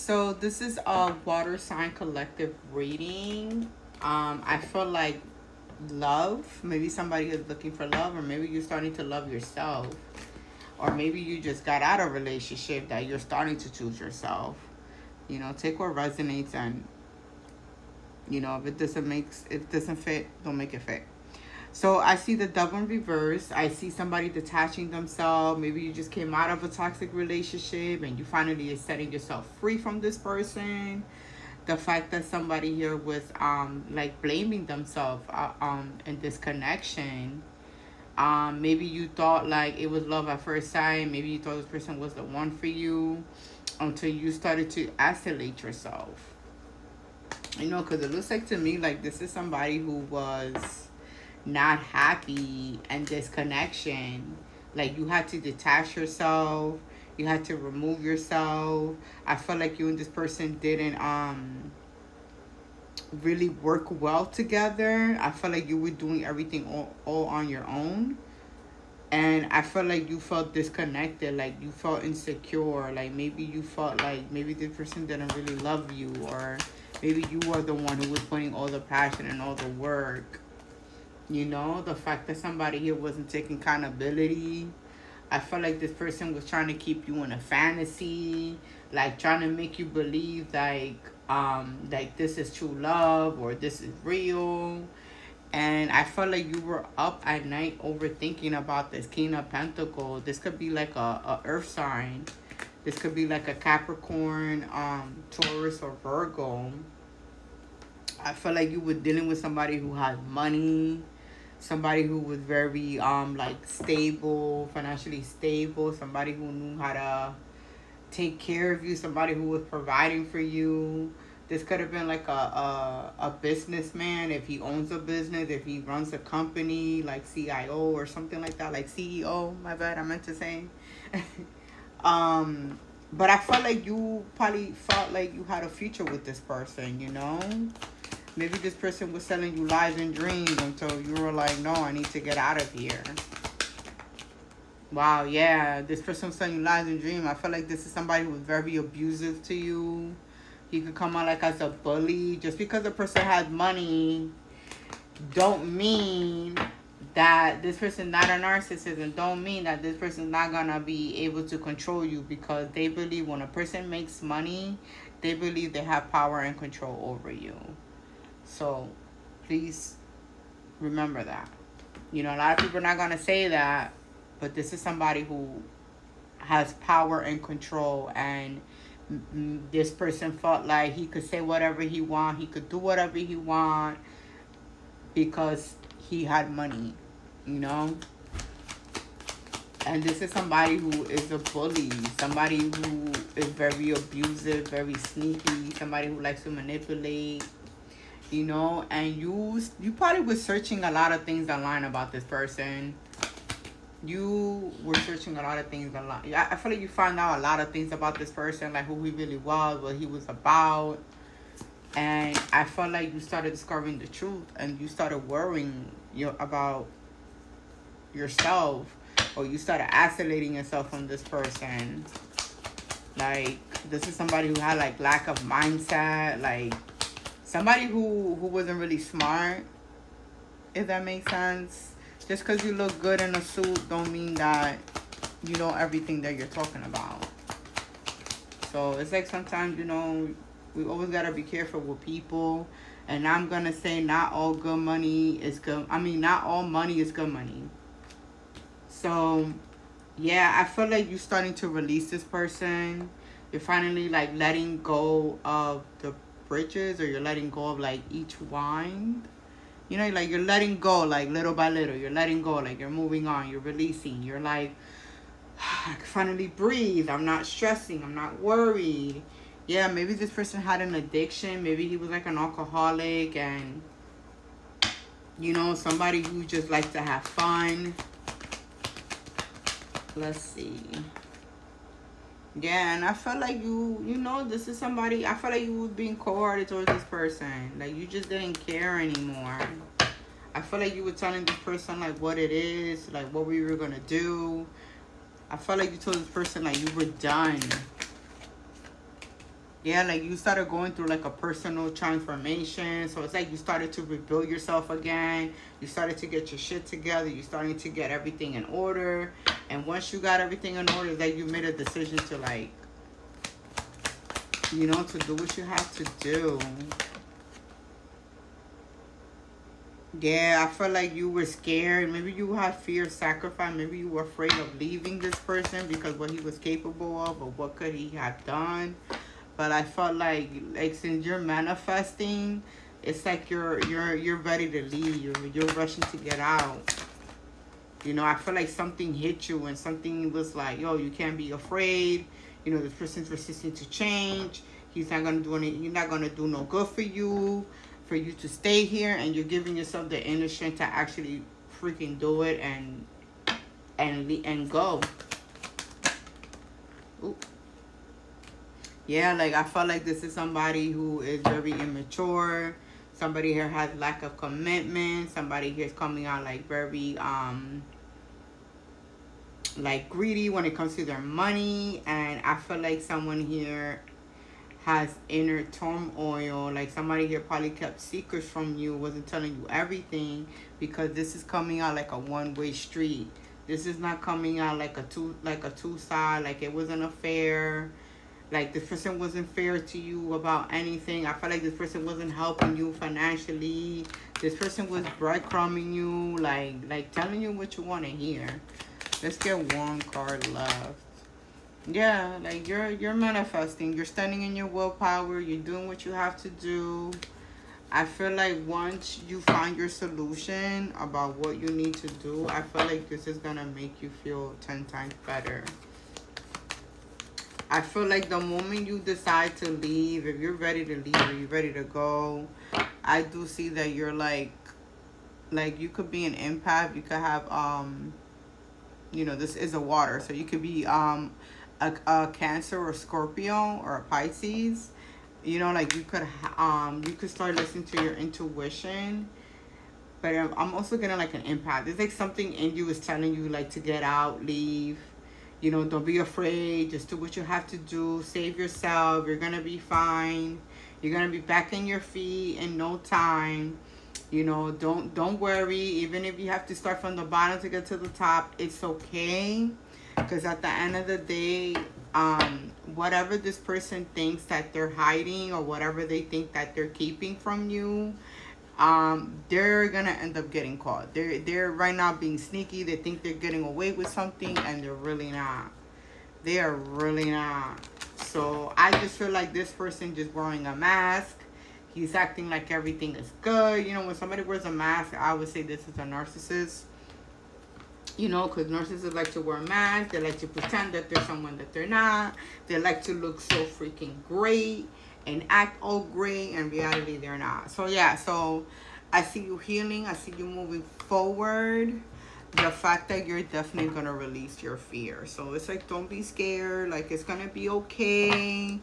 So this is a water sign collective reading. I feel like love. Maybe somebody is looking for love, or maybe you're starting to love yourself, or maybe you just got out of a relationship that you're starting to choose yourself. Take what resonates, and if it doesn't fit, don't make it fit. So I see the devil in reverse. I see somebody detaching themselves. Maybe you just came out of a toxic relationship and you finally are setting yourself free from this person. The fact that somebody here was like blaming themselves in this connection. Maybe you thought like it was love at first sight. Maybe you thought this person was the one for you until you started to isolate yourself. Because it looks like to me like this is somebody who was not happy and this connection. Like you had to detach yourself, you had to remove yourself. I felt like you and this person didn't really work well together. I felt like you were doing everything all on your own. And I felt like you felt disconnected, like you felt insecure, like maybe you felt like maybe this person didn't really love you, or maybe you were the one who was putting all the passion and all the work. The fact that somebody here wasn't taking accountability. I felt like this person was trying to keep you in a fantasy, like trying to make you believe like this is true love or this is real. And I felt like you were up at night overthinking about this King of Pentacles. This could be like a earth sign. This could be like a Capricorn, Taurus, or Virgo. I felt like you were dealing with somebody who had money, somebody who was very like stable, financially stable, somebody who knew how to take care of you, somebody who was providing for you. This could have been like a businessman, if he owns a business, if he runs a company, like CIO or something like that, like CEO, my bad, I meant to say. But I felt like you probably felt like you had a future with this person. Maybe this person was selling you lies and dreams until you were like, no, I need to get out of here. Wow, yeah, this person was selling you lies and dreams. I feel like this is somebody who was very abusive to you. He could come out like as a bully. Just because the person has money don't mean that this person not a narcissist, and don't mean that this person not gonna be able to control you, because they believe when a person makes money, they believe they have power and control over you. So please remember that. A lot of people are not going to say that, but this is somebody who has power and control. And this person felt like he could say whatever he want, he could do whatever he want because he had money. And this is somebody who is a bully, somebody who is very abusive, very sneaky, somebody who likes to manipulate. And you probably were searching a lot of things online about this person. You were searching a lot of things online. I feel like you found out a lot of things about this person, like who he really was, what he was about. And I felt like you started discovering the truth, and you started worrying about yourself, or you started isolating yourself from this person. Like, this is somebody who had like lack of mindset, like somebody who wasn't really smart, if that makes sense. Just because you look good in a suit don't mean that you know everything that you're talking about. So it's like sometimes, we always got to be careful with people. And I'm going to say not all good money is good. I mean, not all money is good money. So, yeah, I feel like you're starting to release this person. You're finally like letting go of the bridges, or you're letting go of like each wind. Like you're letting go, like little by little. You're letting go, like you're moving on. You're releasing. You're like, I can finally breathe. I'm not stressing. I'm not worried. Yeah, maybe this person had an addiction. Maybe he was like an alcoholic, and somebody who just likes to have fun. Let's see. Yeah, and I felt like this is somebody, I felt like you was being cold-hearted towards this person. Like, you just didn't care anymore. I feel like you were telling this person, like, what it is, like, what we were going to do. I felt like you told this person, like, you were done. Yeah, like you started going through like a personal transformation. So it's like you started to rebuild yourself again. You started to get your shit together. You starting to get everything in order. And once you got everything in order, it's like you made a decision to like, you know, to do what you have to do. Yeah, I felt like you were scared. Maybe you had fear of sacrifice. Maybe you were afraid of leaving this person because what he was capable of or what could he have done. But I felt like since you're manifesting, it's like you're ready to leave. You're rushing to get out. You know, I feel like something hit you and something was like, yo, you can't be afraid. You know, this person's resisting to change. He's not gonna do any. You're not gonna do no good for you to stay here, and you're giving yourself the inner strength to actually freaking do it and go. Ooh. Yeah, like I felt like this is somebody who is very immature. Somebody here has lack of commitment. Somebody here is coming out like very like greedy when it comes to their money. And I feel like someone here has inner turmoil. Like somebody here probably kept secrets from you, wasn't telling you everything, because this is coming out like a one-way street. This is not coming out like a two side, like it wasn't a fair. Like this person wasn't fair to you about anything. I feel like this person wasn't helping you financially. This person was breadcrumbing you, like telling you what you want to hear. Let's get one card left. Yeah, like you're manifesting. You're standing in your willpower. You're doing what you have to do. I feel like once you find your solution about what you need to do, I feel like this is gonna make you feel 10 times better. I feel like the moment you decide to leave, if you're ready to leave or you're ready to go, I do see that you're like you could be an empath. You could have you know, this is a water, so you could be a Cancer or Scorpio or a Pisces. You know, like you could start listening to your intuition. But I'm also getting like an empath. It's like something in you is telling you like to get out, leave. You know, don't be afraid. Just do what you have to do. Save yourself. You're going to be fine. You're going to be back in your feet in no time. You know, don't worry. Even if you have to start from the bottom to get to the top, it's okay. Because at the end of the day, whatever this person thinks that they're hiding or whatever they think that they're keeping from you, they're gonna end up getting caught. They're right now being sneaky. They think they're getting away with something, and they're really not. They are really not. So I just feel like this person just wearing a mask. He's acting like everything is good. You know, when somebody wears a mask, I would say this is a narcissist. You know, because narcissists like to wear masks. They like to pretend that they're someone that they're not. They like to look so freaking great and act all great, and in reality they're not. So yeah, so I see you healing. I see you moving forward. The fact that you're definitely gonna release your fear. So it's like, don't be scared. Like, it's gonna be okay.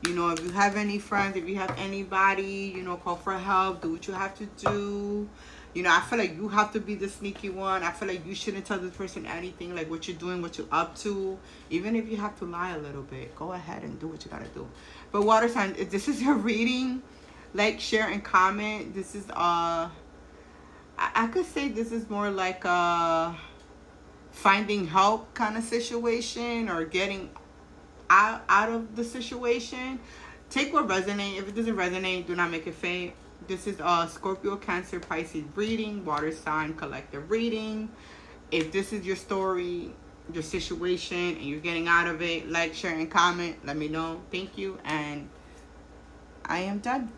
You know, if you have any friends, if you have anybody, you know, call for help. Do what you have to do. You know, I feel like you have to be the sneaky one. I feel like you shouldn't tell this person anything, like what you're doing, what you're up to. Even if you have to lie a little bit, go ahead and do what you gotta do. But water sign, if this is your reading, like, share, and comment. This is I could say this is more like a finding help kind of situation, or getting out of the situation. Take what resonates. If it doesn't resonate, do not make it fake. This is a Scorpio, Cancer, Pisces reading, water sign collective reading. If this is your story, your situation, and you're getting out of it, like, share, and comment. Let me know. Thank you, and I am done.